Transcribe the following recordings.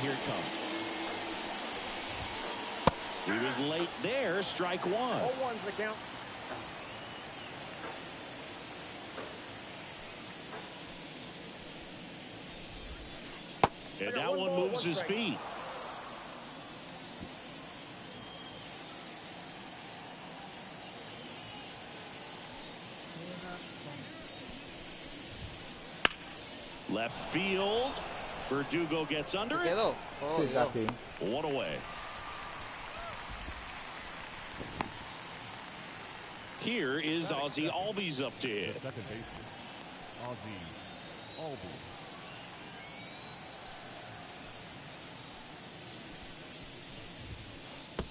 here it comes. He was late there. Strike one. 0-1's the count. And that one moves his feet. Left field. Verdugo gets under it. One away. Here is Ozzie Albies up to hit. Second baseman, Ozzie Albies.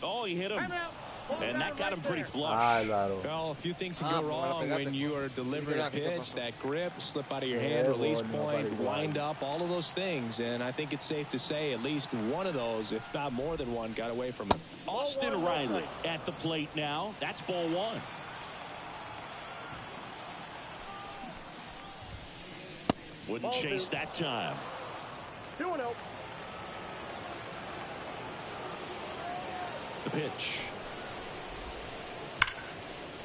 Oh, he hit him. And that got him pretty flush. Well, a few things can go wrong when you are delivering a pitch. That grip, slip out of your hand, release point, wind up, all of those things. And I think it's safe to say at least one of those, if not more than one, got away from him. Austin Riley at the plate now. That's ball one. Wouldn't chase that time. 2-0. The pitch.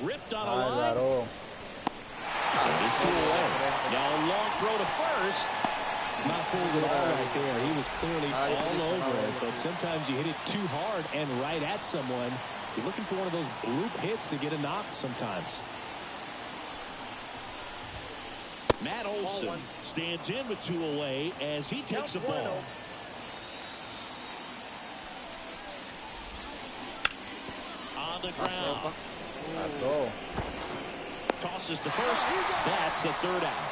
Ripped on a line. It's 2 away. Now a long throw to first. Not fooled at all right there. He was clearly all over it. But sometimes you hit it too hard and right at someone. You're looking for one of those bloop hits to get a knock sometimes. Matt Olson stands in with 2 away as he takes a ball. On the ground. Tosses to first. That's the third out.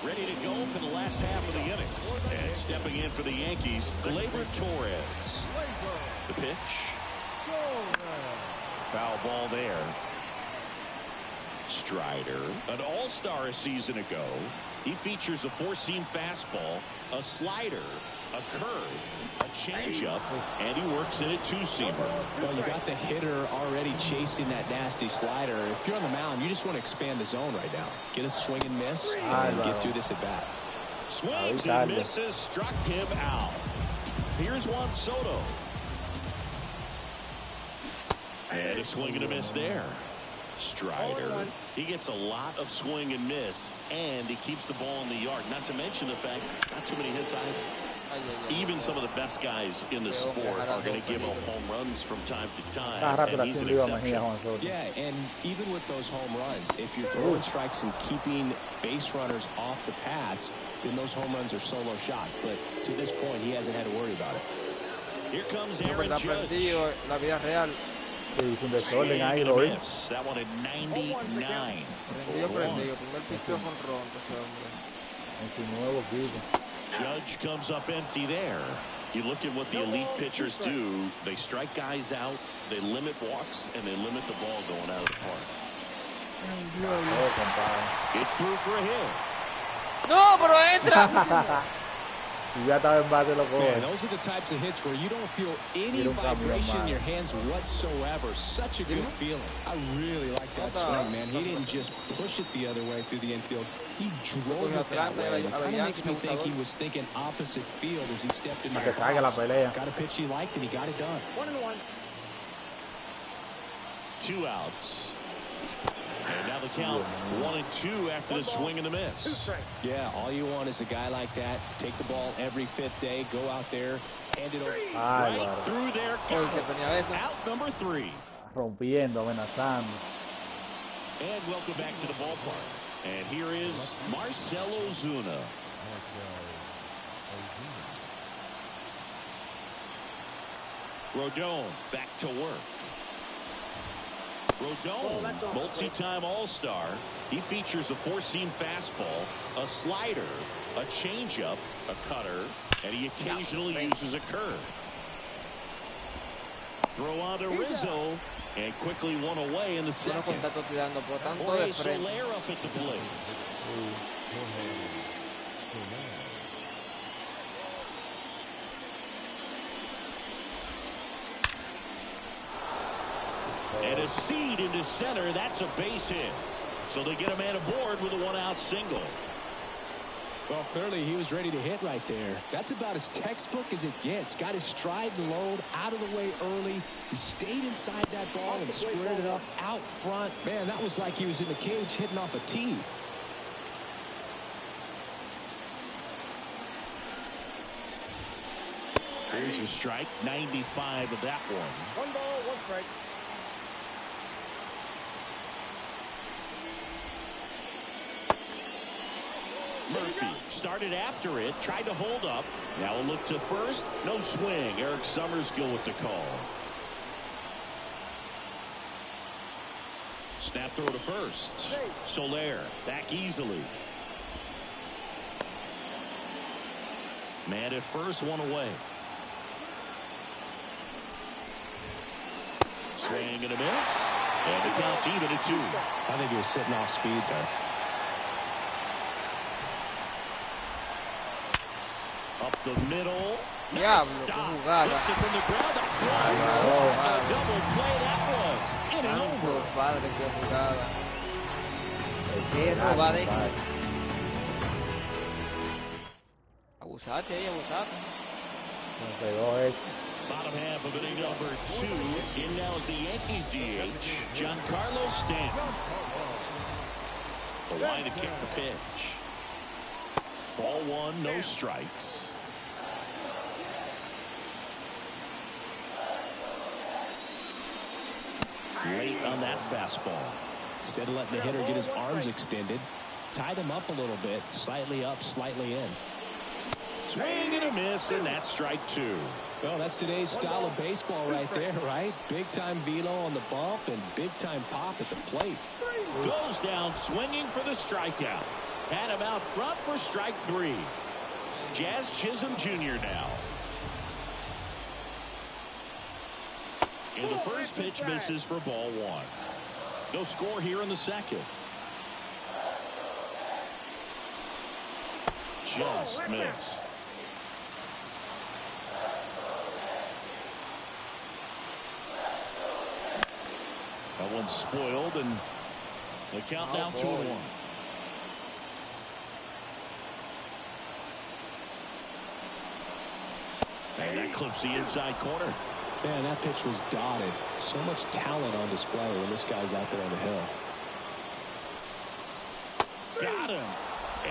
Ready to go for the last half of the inning. And stepping in for the Yankees, Gleyber Torres. The pitch. Foul ball there. Strider, an all-star a season ago. He features a 4-seam fastball, a slider, a curve, a changeup, and he works in a 2-seamer. Well, you got the hitter already chasing that nasty slider. If you're on the mound, you just want to expand the zone right now. Get a swing and miss and get through this at bat. Swings and misses, struck him out. Here's Juan Soto. And a swing and a miss there. Strider. He gets a lot of swing and miss, and he keeps the ball in the yard. Not to mention the fact, not too many hits either. Even some of the best guys in the sport are going to give up home runs from time to time, and he's an exception. Yeah, and even with those home runs, if you're throwing strikes and keeping base runners off the paths, then those home runs are solo shots. But to this point, he hasn't had to worry about it. Here comes Aaron Judge. That one at 99. Judge comes up empty there. You look at what the elite pitchers do. They strike guys out, they limit walks, and they limit the ball going out of the park. It's through for a hit. No, pero entra. Man, those are the types of hits where you don't feel any vibration in your hands whatsoever. Such a good feeling. I really like that swing, man. He didn't just push it the other way through the infield. He drove it that way. It kind of makes me think he was thinking opposite field as he stepped into the box. Got a pitch he liked, and he got it done. 1-1. 2 outs. And now the count 1-2 after the swing and the miss. Yeah, all you want is a guy like that. Take the ball every 5th day. Go out there. Hand it over. Right through there. Out number 3. Amenazando. And welcome back to the ballpark. And here is Marcell Ozuna. Rodon back to work. Rodon, multi-time All-Star. He features a 4-seam fastball, a slider, a changeup, a cutter, and he occasionally uses a curve. Throw on to Rizzo, and quickly one away in the second. Jorge Soler up at the plate. And a seed into center. That's a base hit. So they get a man aboard with a 1-out single. Well, clearly he was ready to hit right there. That's about as textbook as it gets. Got his stride and load out of the way early. He stayed inside that ball and squared it up out front. Man, that was like he was in the cage hitting off a tee. Here's your strike, 95 of that one. 1 ball, 1 strike. Murphy started after it, tried to hold up. Now a look to first. No swing. Eric Summers go with the call. Snap throw to first. Soler back easily. Man at first, 1 away. Swing and a miss. And the count's even at 2. I think he was sitting off speed there. Up the middle. Diablo, Stop. qué jugada. Flips it from the ground. That's one. A double play that was. In and Santo over. padre, qué jugada. Qué robada. Abusate ahí, abusate. Me pegó hecho. Bottom half of inning number 2. In now is the Yankees DH, Giancarlo Stanton. The line to kick the pitch. Ball 1, no strikes. Late on that fastball. Instead of letting the hitter get his arms extended, tied him up a little bit, slightly up, slightly in. Swing and a miss, and that's strike 2. Well, that's today's style of baseball right there, right? Big-time velo on the bump and big-time pop at the plate. Goes down swinging for the strikeout. Had him out front for strike 3. Jazz Chisholm Jr. now. And the first pitch misses for ball 1. No score here in the second. Just missed. That one's spoiled, and the count now 2-1. And that clips the inside corner. Man, that pitch was dotted. So much talent on display when this guy's out there on the hill. Got him.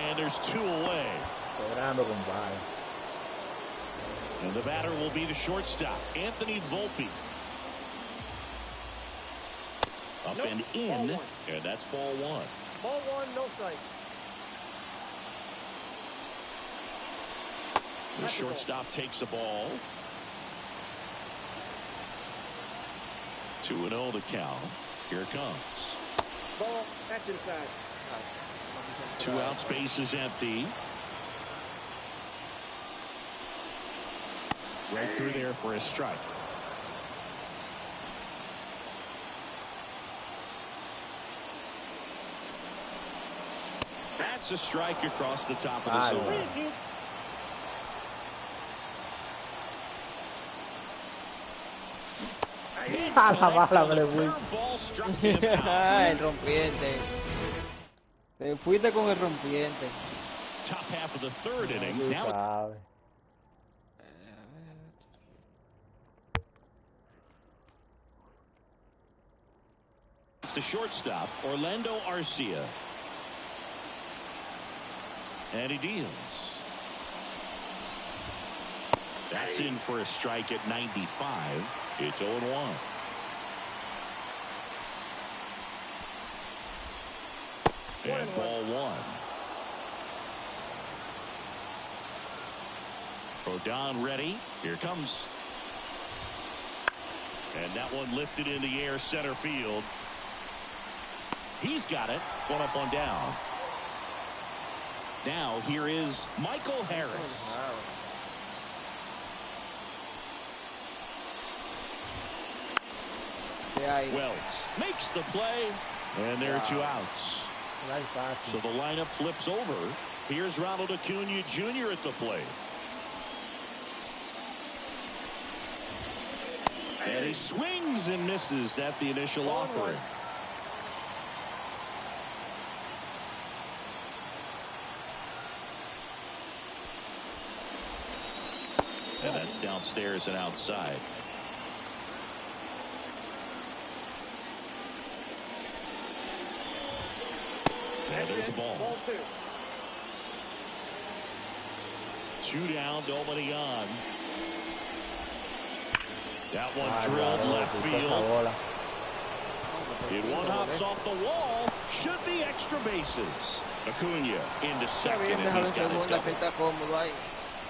And there's 2 away. Cobrando, compadre. And the batter will be the shortstop, Anthony Volpe. Up and in, and that's ball 1. Ball 1, no strike. The shortstop takes the ball. 2-0 to count. Here it comes. Ball, that's inside. 2 out, space is empty. Right through there for a strike. That's a strike across the top of the zone. A la mala me le fui. El rompiente. Te fuiste con el rompiente. Top half of the 3rd inning. Tú Now sabes. it's the shortstop, Orlando Arcia. And he deals. That's in for a strike at 95. It's 0-1. And ball 1. Rodon ready. Here comes. And that one lifted in the air, center field. He's got it. 1 up, 1 down. Now here is Michael Harris. Wells makes the play, and there are 2 outs. So the lineup flips over. Here's Ronald Acuna Jr. at the plate. And he swings and misses at the initial offering. And that's downstairs and outside. And there's the ball. Ball 2. 2 down, nobody on. That one drilled left field. And one hops off the wall. Should be extra bases. Acuna into second, and he's got a double.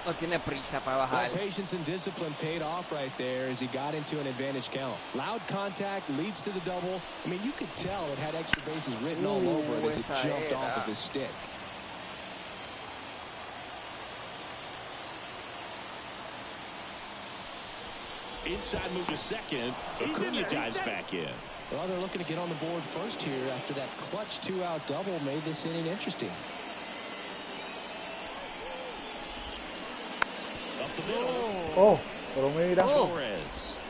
No tiene prisa para bajar. Well, patience and discipline paid off right there as he got into an advantage count. Loud contact leads to the double. I mean, you could tell it had extra bases written all over it as it jumped off of his stick. Inside move to second. Acuna dives back in. Well, they're looking to get on the board first here after that clutch 2-out double made this inning interesting. Up the middle. Oh, pero mira. Torres.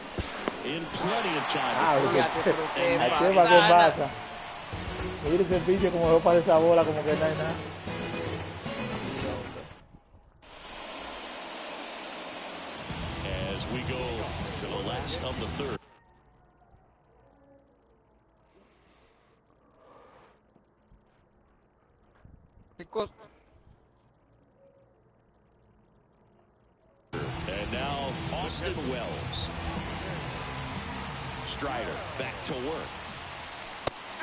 In plenty of time. ¿Qué pasa? Mira ese pinche como dejó para esa bola como que no hay nada. As we go to the last of the third. And now Austin Wells. Strider back to work.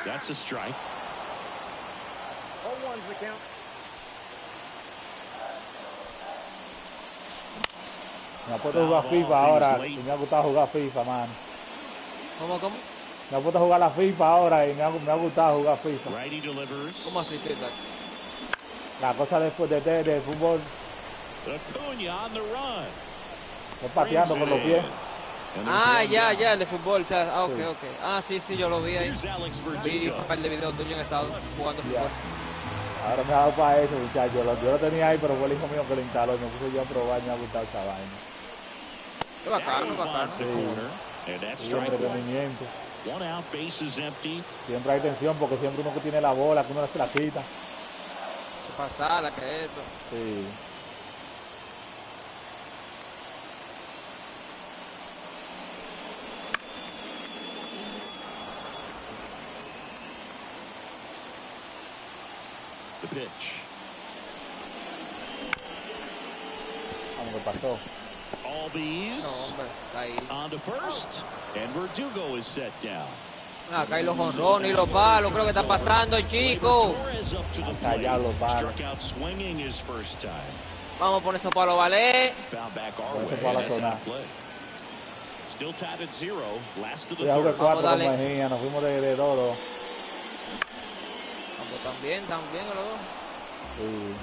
That's a strike. 0-1's the count. Me ha puesto a jugar FIFA ahora y me ha gustado jugar FIFA, man. ¿Cómo? Me ha puesto a jugar la FIFA ahora y me ha gustado jugar FIFA. Righty delivers. ¿Cómo así, feedback? La cosa después de fútbol Acuna on the run. es pateando con los pies. Ya, el de fútbol, o sea, ok. Ah, sí, yo lo vi ahí. Vi un par de videos tuyos en estado jugando fútbol. Ahora me ha dado para eso, muchachos. Yo lo tenía ahí, pero fue el hijo mío que lo instaló y me puse yo a probar y me ha gustado esa vaina. Qué bacano. Sí, entretenimiento. One out, bases empty. Siempre hay tensión porque siempre uno que tiene la bola, que uno se la quita. Qué pasada, que esto. Sí. The pitch. Vamos, que pasó. All these. No, hombre, está ahí. On to first. And Verdugo is set down. Acá hay los jonrones y los palos. Creo que está pasando, chico. Acá ya los palos. Struck out swinging his first time. Vamos a poner esos palos, ¿vale? Found back our Por way. eso para That's sonar. out of play. Still tied at 0. Last of the Ya jugué third. 4 con dale. Mejía, nos fuimos de 2-2. Vamos, también los dos. Sí.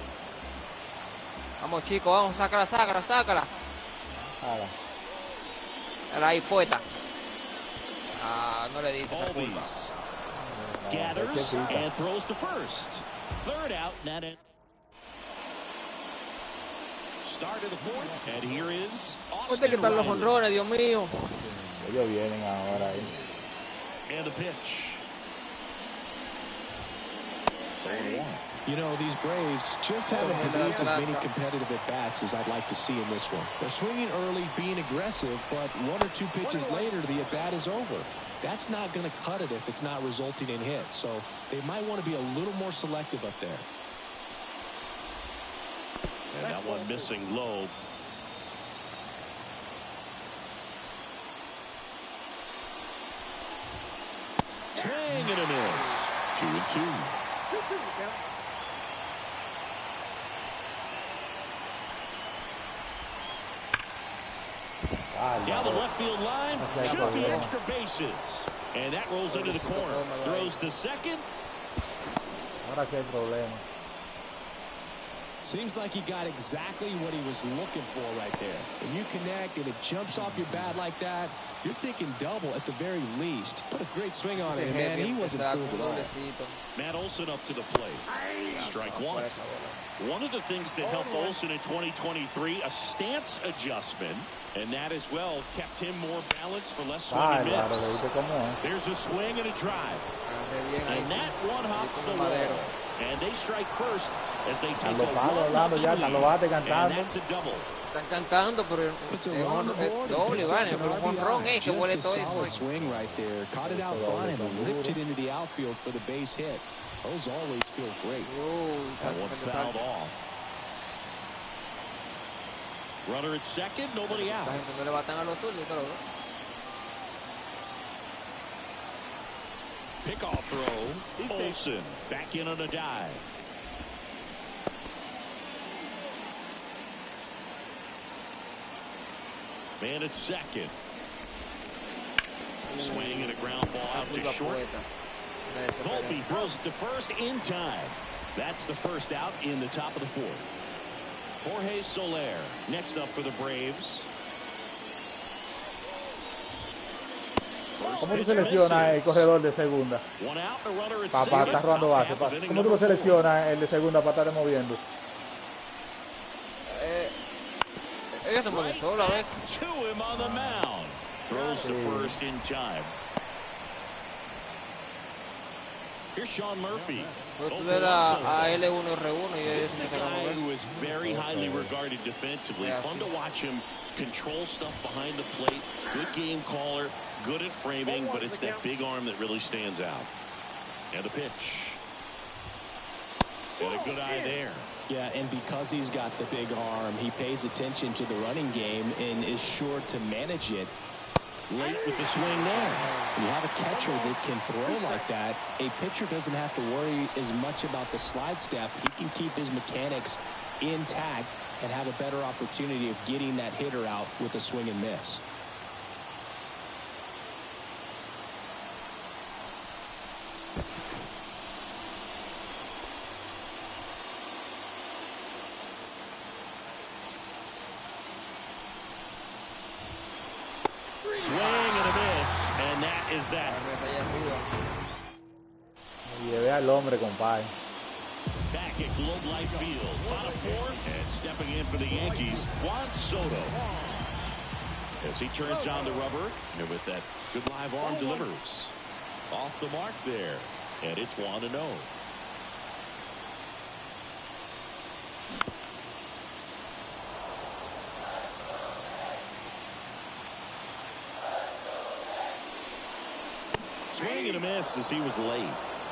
Vamos, chicos, vamos, sácala. Haga. Dale ahí, poeta. Ah, no le diste esa culpa. Always No, gathers qué pica. and throws to first. Third out, and that start of the fourth, and here is Ponte que están los Austin jonrones, Dios mío. Ellos vienen ahora ahí. Riley. And the pitch. 0-1. You know, these Braves just haven't produced as many competitive at-bats as I'd like to see in this one. They're swinging early, being aggressive, but 1 or 2 pitches later, the at-bat is over. That's not going to cut it if it's not resulting in hits, so they might want to be a little more selective up there. And that one missing low. Swing and a miss. 2-2. 2-2's the count. Down the left field line. Okay, Should be go. extra bases. And that rolls into the corner. Throws to second. Ahora sí hay problema. Seems like he got exactly what he was looking for right there. When you connect and it jumps off your bat like that, you're thinking double at the very least. Put a great swing on it, man. He wasn't fooled at all. Matt Olson up to the plate. Strike one. One of the things that helped Olson in 2023, a stance adjustment, and that as well kept him more balanced for less swing and Claro, miss. ¿viste cómo es? There's a swing and a drive. And that one hops the wall. And they strike first as they take Están los palos a hablando ya, 1-0 están los bates lead. And cantando. that's a double. Están cantando, pero es doble, vale, pero un jonrón, que huele todo eso. Swing right there. Caught it out front and lifted into the outfield for the base hit. Those always feel great. That one fouled off. Runner at second, nobody out. No le batan a los suyos, pero Pickoff throw. Olsen back in on a dive. Man at second. Swing and a ground ball out to short. Volpe throws it to first in time. That's the first out in the top of the fourth. Jorge Soler next up for the Braves. ¿Cómo tú seleccionas el corredor de segunda? Para estar robando base. ¿Cómo tú lo seleccionas el de segunda para estar moviendo? Ellos se mueven solo a veces. To him on the mound. Throws to first in time. Here's Sean Murphy. Tú le das a L1 R1 y this is a guy who is very highly regarded defensively. Fun to watch him control stuff behind the plate. Good game caller. Good at framing, but it's that big arm that really stands out. And a pitch. And a good eye there. Yeah, and because he's got the big arm, he pays attention to the running game and is sure to manage it. Late with the swing there. You have a catcher that can throw like that. A pitcher doesn't have to worry as much about the slide step. He can keep his mechanics intact and have a better opportunity of getting that hitter out with a swing and miss. Swing and a miss, and that is that. Llevé al hombre, compadre. Back at Globe Life Field, bottom fourth, and stepping in for the Yankees, Juan Soto. As he turns on the rubber, and with that good live arm delivers. Off the mark there, and it's 1-0. Swing and a miss as he was late.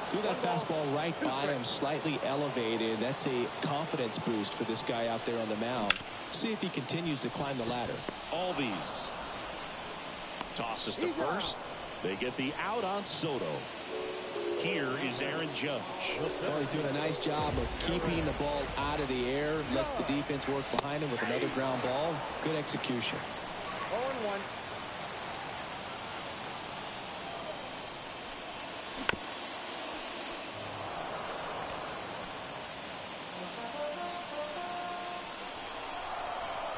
Threw that fastball right by him, slightly elevated. That's a confidence boost for this guy out there on the mound. See if he continues to climb the ladder. Albies tosses to first. They get the out on Soto. Here is Aaron Judge. Well, he's doing a nice job of keeping the ball out of the air. Lets the defense work behind him with another ground ball. Good execution. 0-1.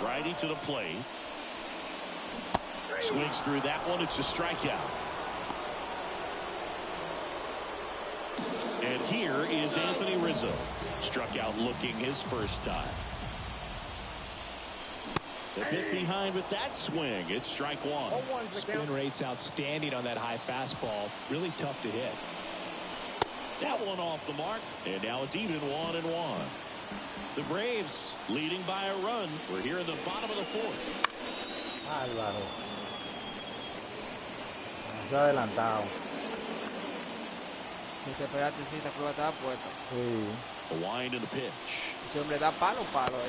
Righty to the plate. Swings through that one. It's a strikeout. And here is Anthony Rizzo. Struck out looking his first time. A bit behind with that swing. It's strike one. Spin rate's outstanding on that high fastball. Really tough to hit. That one off the mark. And now it's even 1-1. The Braves leading by a run. We're here in the bottom of the fourth. Álvaro. Se ha adelantado. Desesperate, sí, esa prueba estaba puesta. Sí. A wind and a pitch. Ese hombre da palo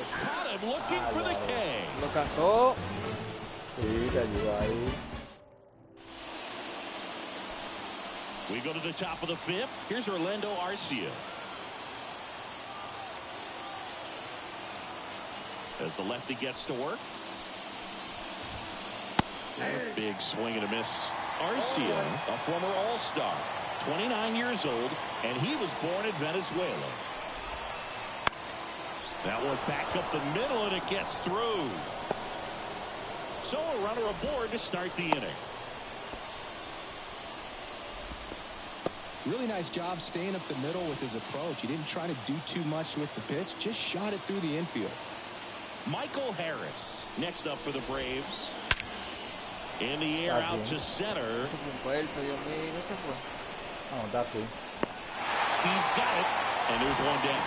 ese. Caught him looking for the K. Lo cantó. Sí, te ayudó ahí. We go to the top of the fifth. Here's Orlando Arcia. As the lefty gets to work. And a big swing and a miss. Arcia, a former All-Star, 29 years old, and he was born in Venezuela. That one back up the middle, and it gets through. So a runner aboard to start the inning. Really nice job staying up the middle with his approach. He didn't try to do too much with the pitch, just shot it through the infield. Michael Harris next up for the Braves. In the air out to center. Oh, that's it. He's got it, and there's one down.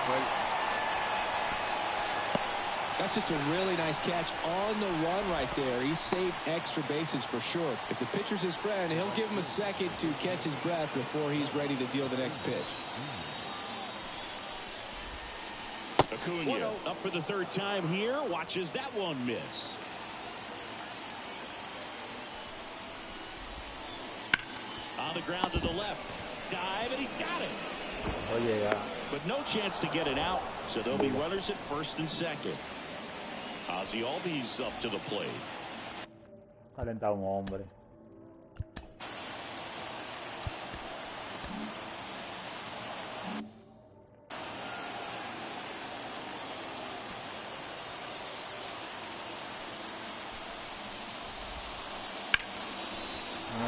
That's just a really nice catch on the run right there. He saved extra bases for sure. If the pitcher's his friend, he'll give him a second to catch his breath before he's ready to deal the next pitch. Acuna up for the third time here. Watches that one miss. On the ground to the left. Dive, and he's got it. Oh, yeah. But no chance to get it out, so there'll be runners at first and second. Ozzy Albies up to the plate. Calentado un hombre.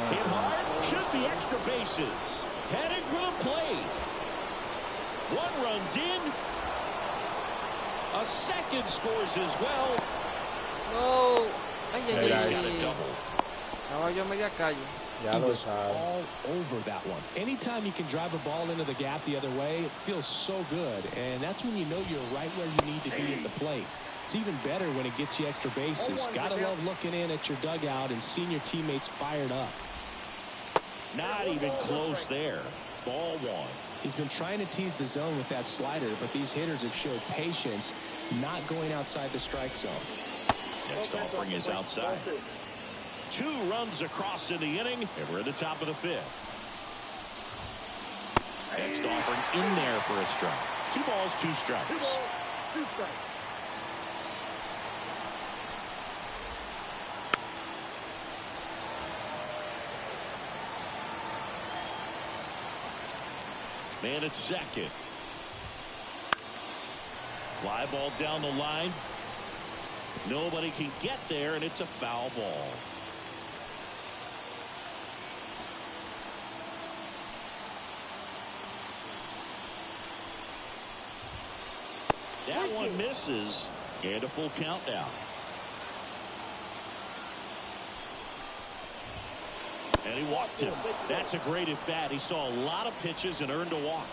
Hit hard, should be extra bases. Heading for the plate. One runs in. A second scores as well. No. Ay, ay, He's ay. got a double. Estaba yo a media calle. He was all over that one. Anytime you can drive a ball into the gap the other way, it feels so good. And that's when you know you're right where you need to be at the plate. It's even better when it gets you extra bases. Gotta love looking in at your dugout and seeing your teammates fired up. Not even close there. Ball one. He's been trying to tease the zone with that slider, but these hitters have showed patience, not going outside the strike zone. Next offering is outside. 2 runs across in the inning, and we're at the top of the 5th. Next offering in there for a strike. 2 balls, 2 strikes. 2 balls, 2 strikes. Man at second. Fly ball down the line. Nobody can get there, and it's a foul ball. That one misses, and a full count now. And he walked him. That's a great at bat. He saw a lot of pitches and earned a walk.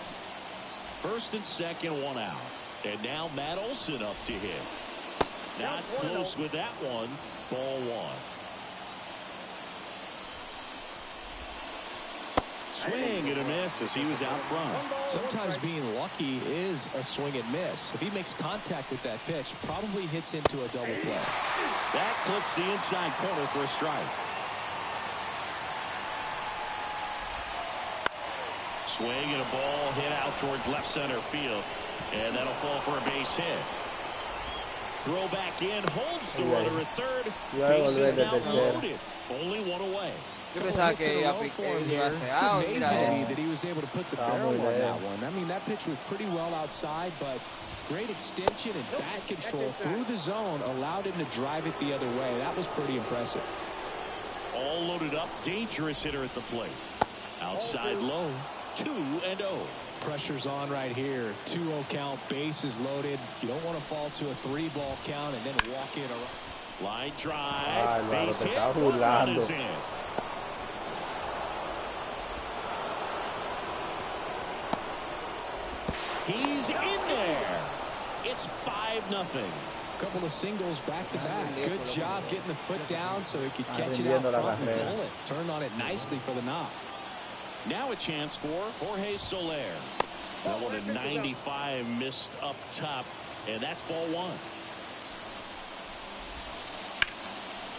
First and second, 1 out. And now Matt Olson up to hit. Not close with that one. Ball 1. Swing and a miss as he was out front. Sometimes being lucky is a swing and miss. If he makes contact with that pitch, probably hits into a double play. That clips the inside corner for a strike. Swing and a ball hit out towards left center field. And that'll fall for a base hit. Throw back in, holds the runner at third. Bases now loaded. Only 1 away. Yo pensaba que iba a hacer out. Mira eso. That he was able to put the barrel on that one. I mean, that pitch was pretty well outside, but great extension and bat control through the zone allowed him to drive it the other way. That was pretty impressive. All loaded up, dangerous hitter at the plate. Outside low, 2-0. Pressure's on right here. 2-0 count, bases loaded. You don't want to fall to a 3-ball count and then walk in. Line drive, base hit, 1 run is in. He's in there. It's 5-0. Couple of singles back to back. Good job getting the foot down so he could catch it out front and pull it. Turned on it nicely for the knock. Now a chance for Jorge Soler. That one at 95 missed up top, and that's ball 1.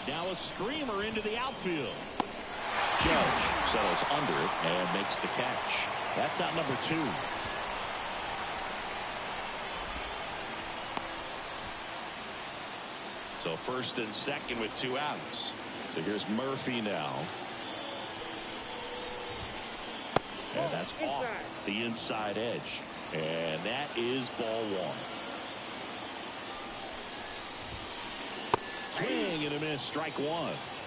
Now a screamer into the outfield. Judge settles under it and makes the catch. That's out number 2. So first and second with 2 outs. So here's Murphy now. And that's off the inside edge. And that is ball 1. Swing and a miss, strike 1.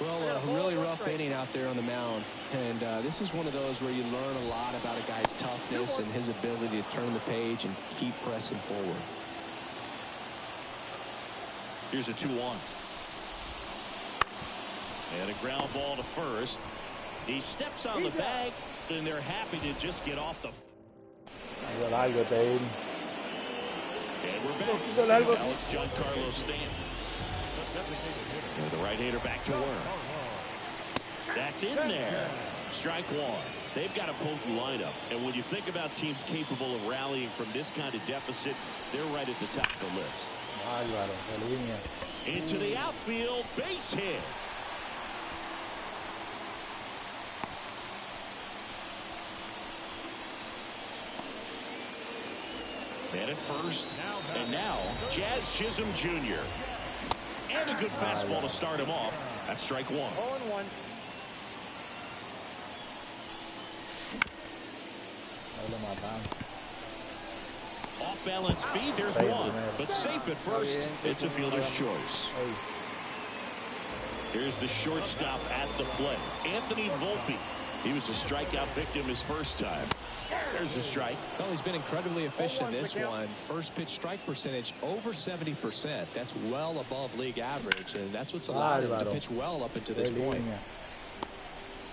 Well, a really rough inning out there on the mound. And this is one of those where you learn a lot about a guy's toughness and his ability to turn the page and keep pressing forward. Here's a 2-1. And a ground ball to first. He steps on the bag, and they're happy to just get off the. Algo, And And we're back. Now it's Giancarlo Stanton. And the right-hander back to work. That's in there. Strike one. They've got a potent lineup. And when you think about teams capable of rallying from this kind of deficit, they're right at the top of the list. Into the outfield, base hit. And at first, and now, Jazz Chisholm Jr. And a good fastball to start him off. That's strike one. 0-1. Off balance feed, there's one. But safe at first, it's a fielder's choice. Here's the shortstop at the plate, Anthony Volpe. He was a strikeout victim his first time. There's a strike. Well, he's been incredibly efficient in this one. First pitch strike percentage over 70%. That's well above league average, and that's what's allowed him to pitch well up into this point.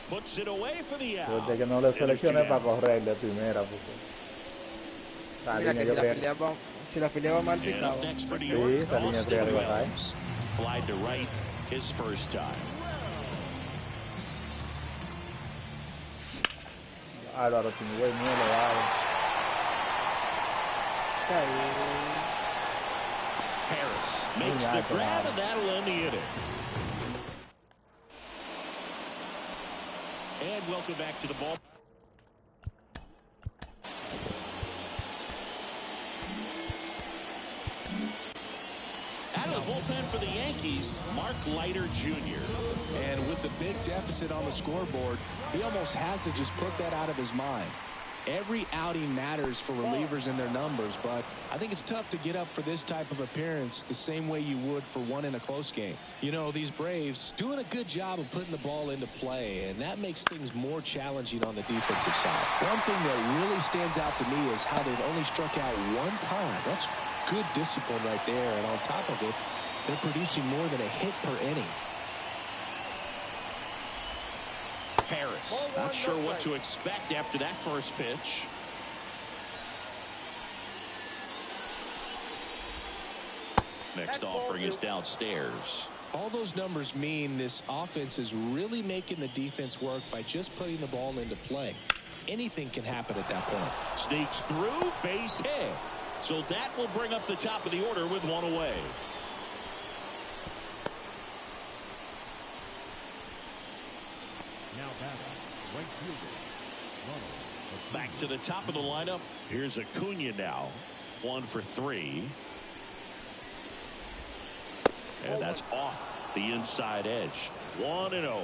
Puts it away for the out. Desde que no le seleccioné para correr de primera. Mira que si la peleaba mal picado. Next for New York, Austin Wells. Fly to right his first time. Álvaro tiene muy elevado. Harris makes the grab, and that'll end the inning. And welcome back to the ball. Out of the bullpen for the Yankees, Mark Leiter Jr. And with the big deficit on the scoreboard, he almost has to just put that out of his mind. Every outing matters for relievers and their numbers, but I think it's tough to get up for this type of appearance the same way you would for one in a close game. You know, these Braves doing a good job of putting the ball into play, and that makes things more challenging on the defensive side. One thing that really stands out to me is how they've only struck out one time. That's good discipline right there, and on top of it, they're producing more than a hit per inning. Harris, not sure what to expect after that first pitch. Next offering is downstairs. All those numbers mean this offense is really making the defense work by just putting the ball into play. Anything can happen at that point. Sneaks through, base hit. So that will bring up the top of the order with one away. Now batting, right fielder. Back to the top of the lineup. Here's Acuna now. 1 for 3. And that's off the inside edge. 1-0.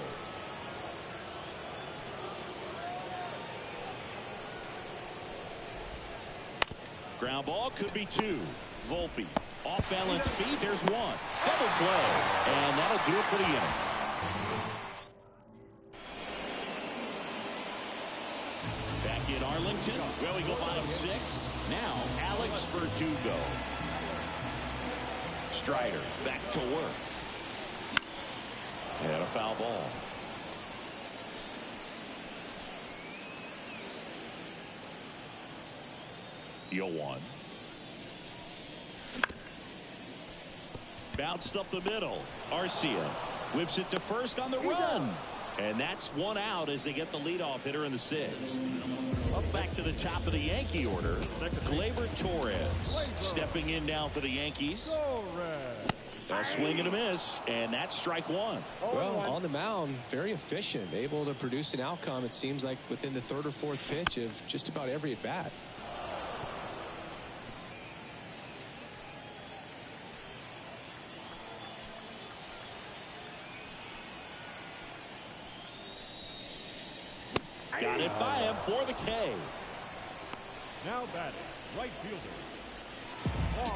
Ground ball could be 2. Volpe. Off balance feed. There's 1. Double play. And that'll do it for the inning. Back in Arlington. Well, we go bottom 6. Now, Alex Verdugo. Strider back to work. And a foul ball. Yo 1. Bounced up the middle. Arcia whips it to first on the run. And that's 1 out as they get the leadoff hitter in the 6th. Up back to the top of the Yankee order. Gleyber Torres stepping in now for the Yankees. A swing and a miss, and that's strike 1. Well, on the mound, very efficient, able to produce an outcome, it seems like, within the 3rd or 4th pitch of just about every at-bat. Got it by him for the K. Now batting, right fielder.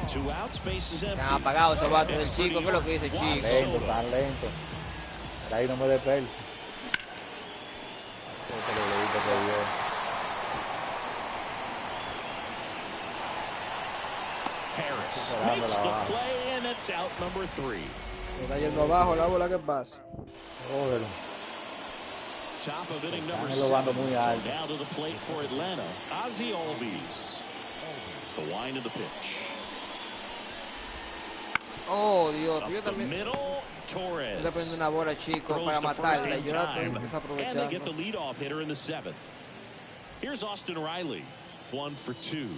2 outs, base is empty. Han apagado esos bates del chico. ¿Qué es lo que dice el chico? Lento, tan lento. Ahí no me despel. Harris makes the play, and it's out number 3. Está yendo abajo la bola, ¿qué pasa? Top of inning number 7. So now to the plate for Atlanta. Ozzie Albies. The wind of the pitch. Oh, Dios, Up yo the también middle, Torres. le prendo una bola, chico, para matarla. Yo la estoy And they desaprovechando. get the leadoff hitter in the 7th. Here's Austin Riley, 1 for 2.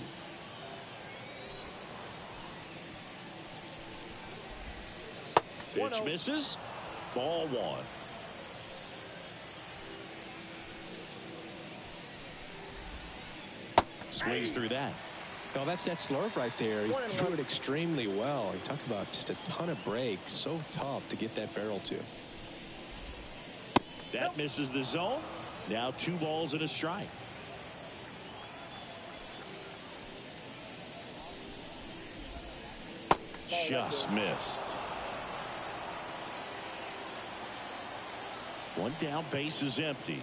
Pitch misses. Ball 1. Swings through that. Oh, that's that slurve right there. He threw it extremely well. You talk about just a ton of breaks. So tough to get that barrel to. That misses the zone. Now 2 balls and a strike. Just missed. 1 down, base is empty.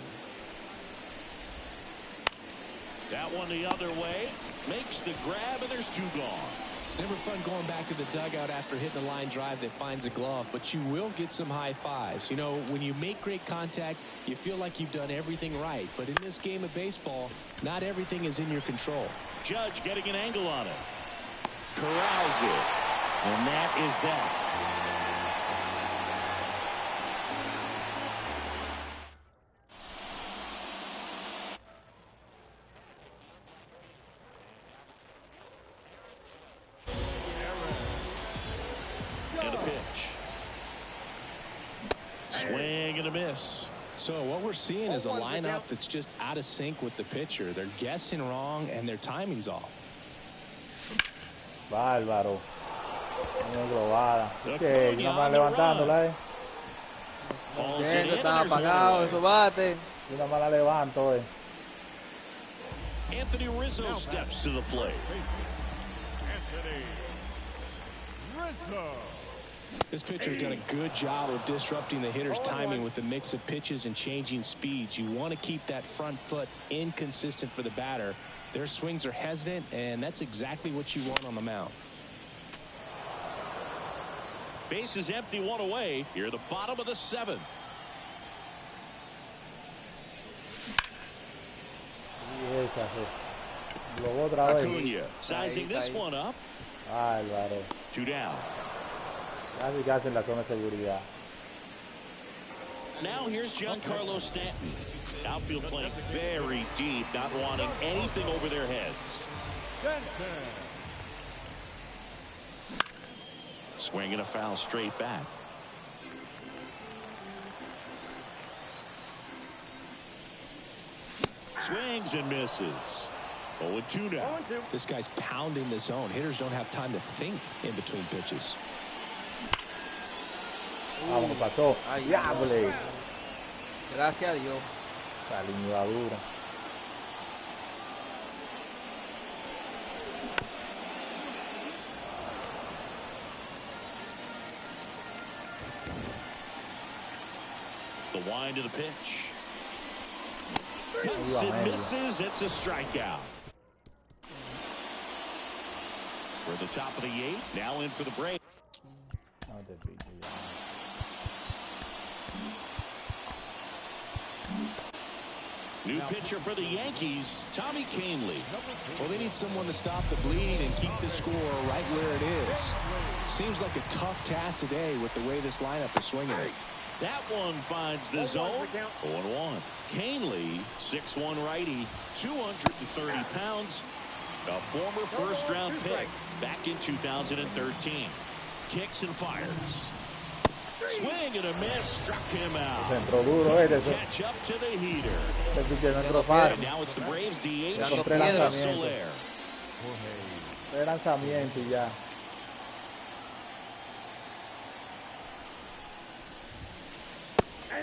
That one the other way. Makes the grab, and there's 2 gone. It's never fun going back to the dugout after hitting a line drive that finds a glove, but you will get some high fives. You know, when you make great contact, you feel like you've done everything right. But in this game of baseball, not everything is in your control. Judge getting an angle on it. Corrals it. And that is that. Swing and a miss. So what we're seeing is a lineup that's just out of sync with the pitcher. They're guessing wrong and their timing's off. Bárbaro. Muy globada. Ok, nada más levantándola, Contento, están apagados esos bates. Y nada más la levanto, Anthony Rizzo steps to the plate. Anthony Rizzo. This pitcher's done a good job of disrupting the hitter's timing with the mix of pitches and changing speeds. You want to keep that front foot inconsistent for the batter. Their swings are hesitant, and that's exactly what you want on the mound. Base is empty, 1 away. Here at the bottom of the 7th. Acuna sizing this one up. Bárbaro. 2 down. Casi que hacen la zona de seguridad. Now here's Giancarlo Stanton. Outfield playing very deep, not wanting anything over their heads. Swinging a foul straight back. Swings and misses. 0-2 now. This guy's pounding the zone. Hitters don't have time to think in between pitches. Vamos, pasó. Diable. Gracias a Dios. La liñadura. The wind of the pitch. Cuts and misses. It's a strikeout. We're the top of the 8th. Now in for the break. New pitcher for the Yankees, Tommy Kahnle. Well, they need someone to stop the bleed and keep the score right where it is. Seems like a tough task today with the way this lineup is swinging it. That one finds the zone. 0-1. Kahnle, 6'1" righty, 230 pounds. A former first-round pick back in 2013. Kicks and fires. Swing and a miss, struck him out. Catch up to the heater. And now it's the Braves DH. Soler. Lanzamiento ya.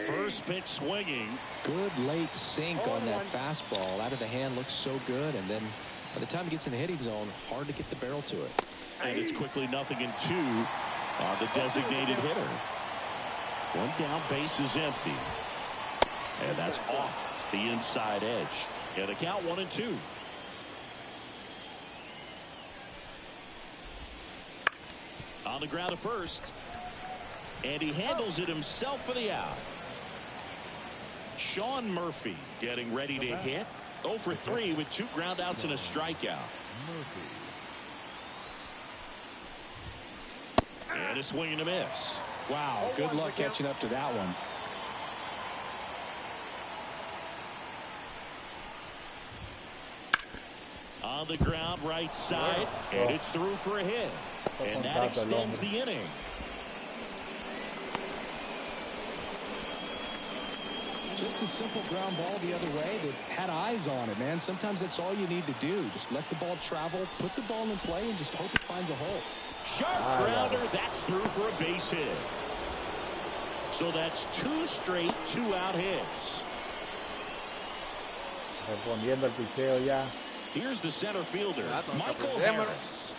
First pitch swinging. Good late sink on that fastball. Out of the hand, looks so good. And then by the time it gets in the hitting zone, hard to get the barrel to it. And it's quickly 0-2 on the designated hitter. 1 down, base is empty. And that's off the inside edge. Yeah, the count 1-2. On the ground at first. And he handles it himself for the out. Sean Murphy getting ready to hit. 0 for 3 with 2 groundouts and a strikeout. And a swing and a miss. Wow, good luck catching up to that one. On the ground, right side, and it's through for a hit. And that extends the inning. Just a simple ground ball the other way that had eyes on it, man. Sometimes that's all you need to do. Just let the ball travel, put the ball in play, and just hope it finds a hole. Sharp grounder, that's through for a base hit. So that's 2 straight 2-out hits. Respondiendo el picheo ya. Here's the center fielder, Michael Harris.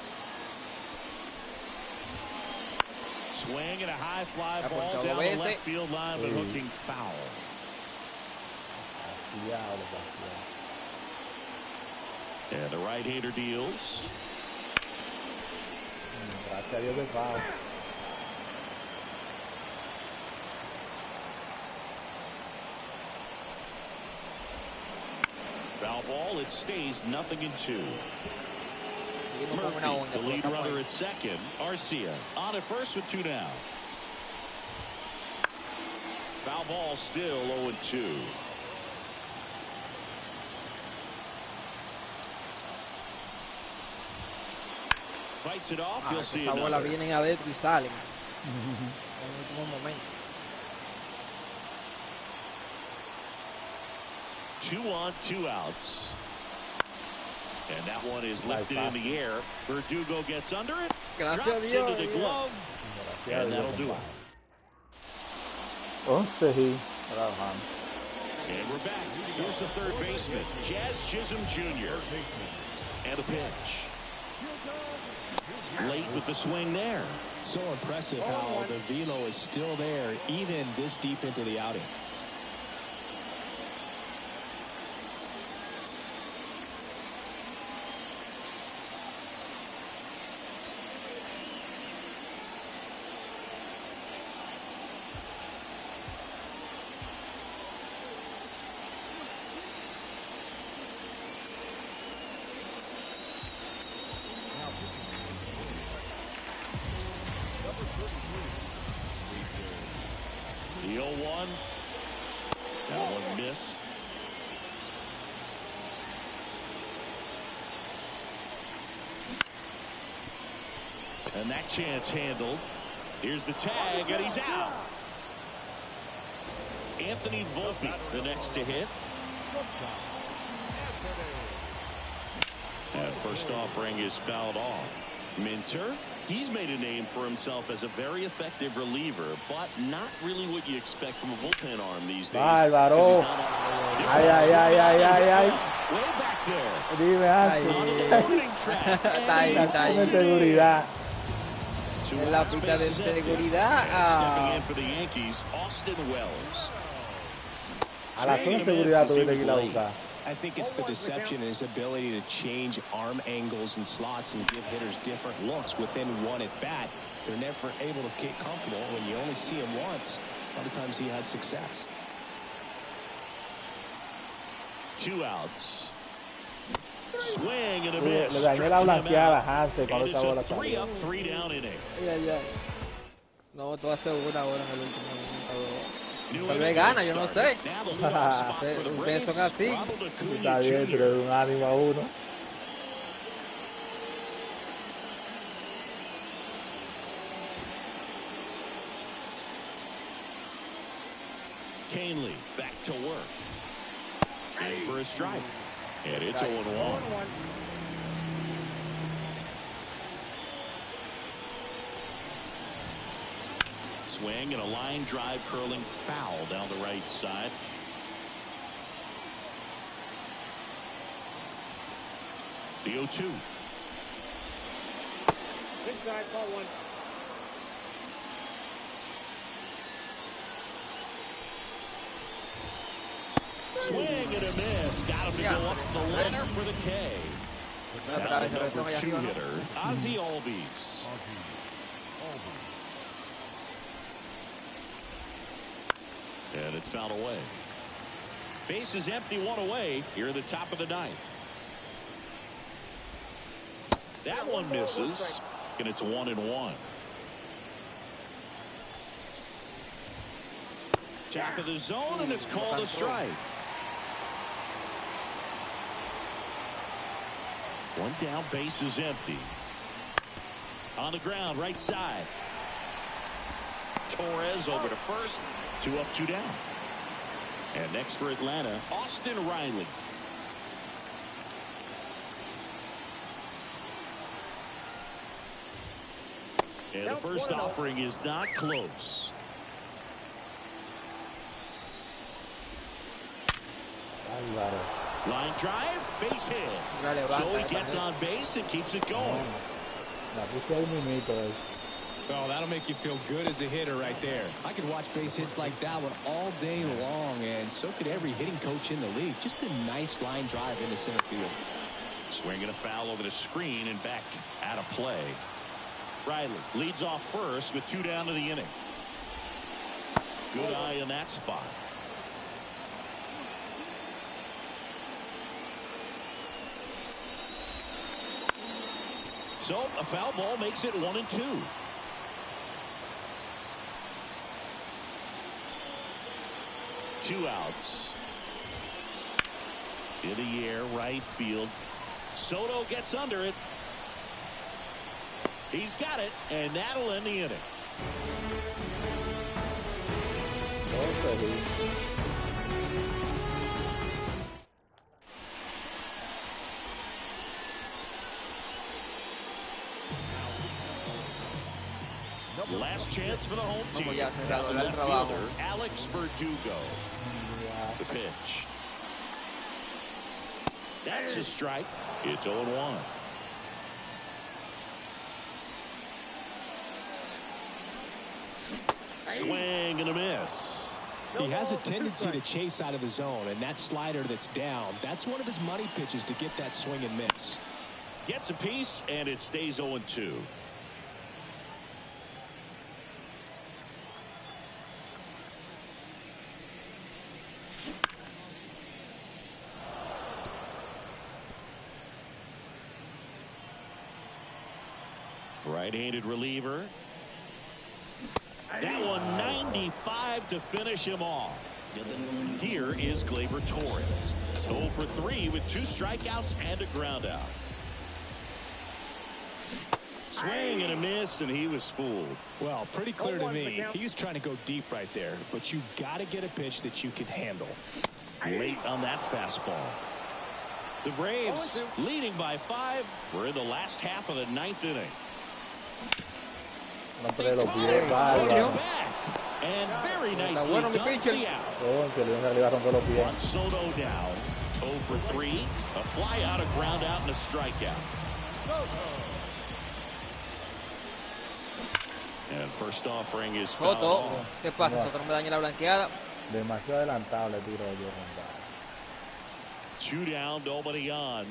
Swing and a high fly ball down the left field line, but hooking foul. And the right-hander deals. Gracias a Dios de foul. Foul ball, it stays 0-2. Murphy, the lead runner at second. Arcia on at first with 2 down. Foul ball still 0-2. Fights it off, you'll see esa bola vienen adentro y salen en el último momento. 2 on, 2 outs. And that one is lifted in the air. Verdugo gets under it. Drops into the glove. And that'll do it. And we're back. Here's the third baseman, Jazz Chisholm Jr. And a pitch. Late with the swing there. So impressive how the velo is still there even this deep into the outing. The 0-1. That one missed. And that chance handled. Here's the tag, and he's out. Anthony Volpe, the next to hit. And first offering is fouled off. Minter, he's made a name for himself as a very effective reliever, but not really what you expect from a bullpen arm these days. Bárbaro. Ay, ay, ay, ay, ay, ay. Way back there. Dime, Está ahí, está ahí. Seguridad. En la pista de seguridad. Stepping in for the Yankees, Austin Wells. A la zona de seguridad tuviste que ir a buscar. I think it's the deception and his ability to change arm angles and slots and give hitters different looks within one at bat. They're never able to get comfortable. When you only see him once, a lot of times he has success. 2 outs. Swing and a miss. Le dañé la blanqueada a Hansen cuando esa bola salió. 3 up, 3 down inning. No, tú haces una ahora en el último minuto. Tal vez gana, yo no sé. Ustedes son así. Está bien, pero de un ánimo a uno. Canely back to work. In for a strike. And it's 0-1. Swing and a line drive curling foul down the right side. The 0-2. Inside, ball 1. Swing and a miss. Got him to go up the ladder for the K. Now the number 2 hitter, Ozzie Albies. And it's fouled away. Base is empty, 1 away here at the top of the 9th. That one misses, and it's 1-1. Top of the zone, and it's called a strike. One down, base is empty. On the ground, right side. Torres over to first. 2 up, 2 down. And next for Atlanta, Austin Riley. And the first offering is not close. Line drive, base hit. So he gets on base and keeps it going. Oh, that'll make you feel good as a hitter right there. I could watch base hits like that one all day long, and so could every hitting coach in the league. Just a nice line drive into center field. Swinging a foul over the screen and back out of play. Riley leads off first with 2 down to the inning. Good eye in that spot. So a foul ball makes it 1-2. Two outs. In the air, right field. Soto gets under it. He's got it, and that'll end the inning. Last chance for the home team. The left fielder, Alex Verdugo. The pitch. That's a strike. It's 0-1. Swing and a miss. He has a tendency to chase out of the zone, and that slider that's down, that's one of his money pitches to get that swing and miss. Gets a piece, and it stays 0-2. Right-handed reliever. That one 95 to finish him off. Here is Gleyber Torres. 0 for 3 with 2 strikeouts and a ground out. Swing and a miss, and he was fooled. Well, pretty clear to me. He was trying to go deep right there, but you got to get a pitch that you can handle. Late on that fastball. The Braves leading by 5. We're in the last half of the 9th inning. And very nicely done for the out. On Soto down. 0 for 3. A fly out, a ground out, and a strikeout. And first offering is Soto. ¿Qué pasa? Soto no me daña la blanqueada. Demasiado adelantado le tiro yo. 2 down, nobody on.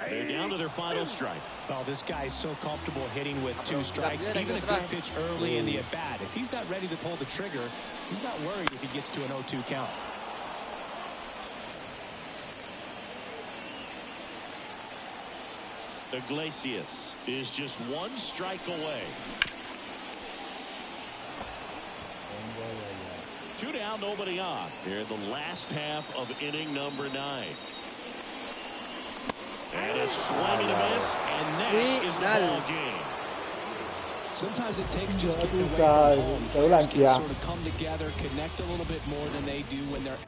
They're down to their final strike. Oh, this guy's so comfortable hitting with 2 strikes. Even a good pitch early in the at-bat. If he's not ready to pull the trigger, he's not worried if he gets to an 0-2 count. Iglesias is just 1 strike away. 2 down, nobody on. Here in the last half of inning number 9. And a swing and a miss, and that is the ball game. Sometimes it takes just getting away from home. Players can sort of come together, connect a little bit more than they do when they're